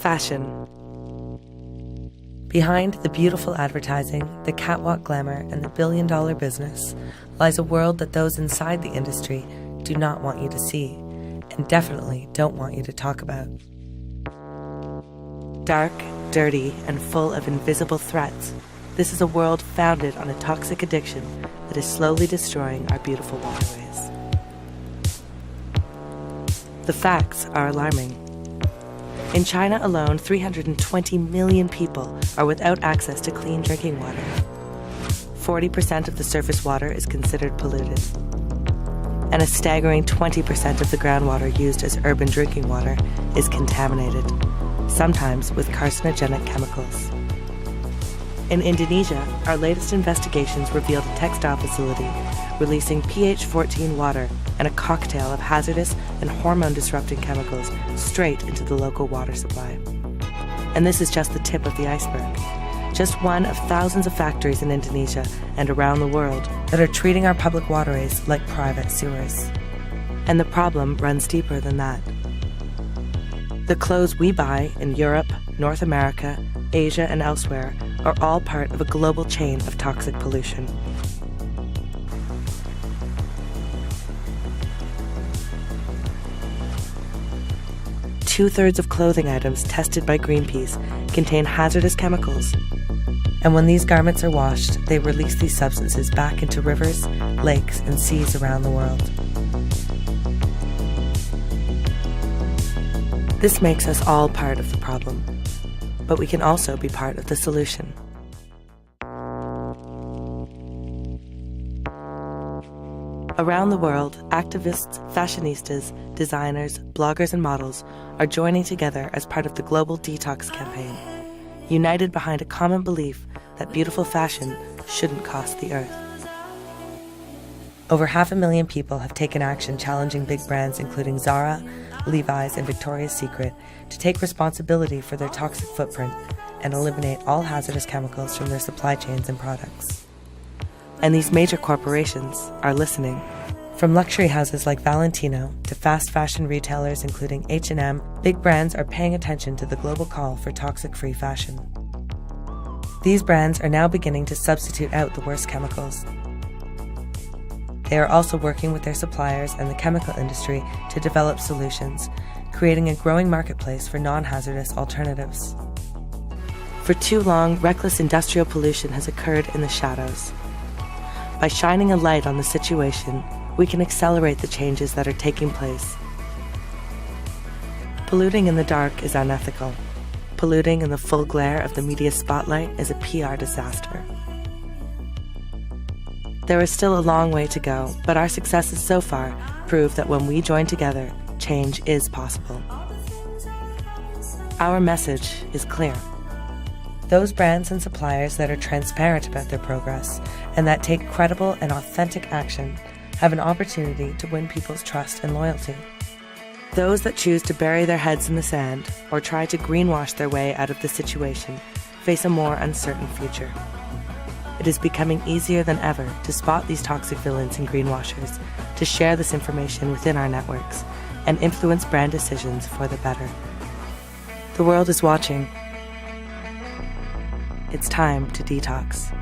Fashion. Behind the beautiful advertising, the catwalk glamour, and the billion-dollar business lies a world that those inside the industry do not want you to see, and definitely don't want you to talk about. Dark, dirty, and full of invisible threats, this is a world founded on a toxic addiction that is slowly destroying our beautiful waterways. The facts are alarming. In China alone, 320 million people are without access to clean drinking water. 40% of the surface water is considered polluted. And a staggering 20% of the groundwater used as urban drinking water is contaminated, sometimes with carcinogenic chemicals. In Indonesia, our latest investigations revealed a textile facility releasing pH 14 water and a cocktail of hazardous and hormone-disrupting chemicals straight into the local water supply. And this is just the tip of the iceberg. Just one of thousands of factories in Indonesia and around the world that are treating our public waterways like private sewers. And the problem runs deeper than that. The clothes we buy in Europe, North America, Asia, and elsewhere are all part of a global chain of toxic pollution. Two-thirds of clothing items tested by Greenpeace contain hazardous chemicals. And when these garments are washed, they release these substances back into rivers, lakes, and seas around the world. This makes us all part of the problem, but we can also be part of the solution. Around the world, activists, fashionistas, designers, bloggers, and models are joining together as part of the global detox campaign, united behind a common belief that beautiful fashion shouldn't cost the earth. Over 500,000 people have taken action challenging big brands including Zara, Levi's, and Victoria's Secret to take responsibility for their toxic footprint and eliminate all hazardous chemicals from their supply chains and products. And these major corporations are listening. From luxury houses like Valentino to fast fashion retailers including H&M, big brands are paying attention to the global call for toxic-free fashion. These brands are now beginning to substitute out the worst chemicals. They are also working with their suppliers and the chemical industry to develop solutions, creating a growing marketplace for non-hazardous alternatives. For too long, reckless industrial pollution has occurred in the shadows. By shining a light on the situation, we can accelerate the changes that are taking place. Polluting in the dark is unethical. Polluting in the full glare of the media spotlight is a PR disaster. There is still a long way to go, but our successes so far prove that when we join together, change is possible. Our message is clear. Those brands and suppliers that are transparent about their progress and that take credible and authentic action have an opportunity to win people's trust and loyalty. Those that choose to bury their heads in the sand or try to greenwash their way out of the situation face a more uncertain future. It is becoming easier than ever to spot these toxic villains and greenwashers, to share this information within our networks, and influence brand decisions for the better. The world is watching. It's time to detox.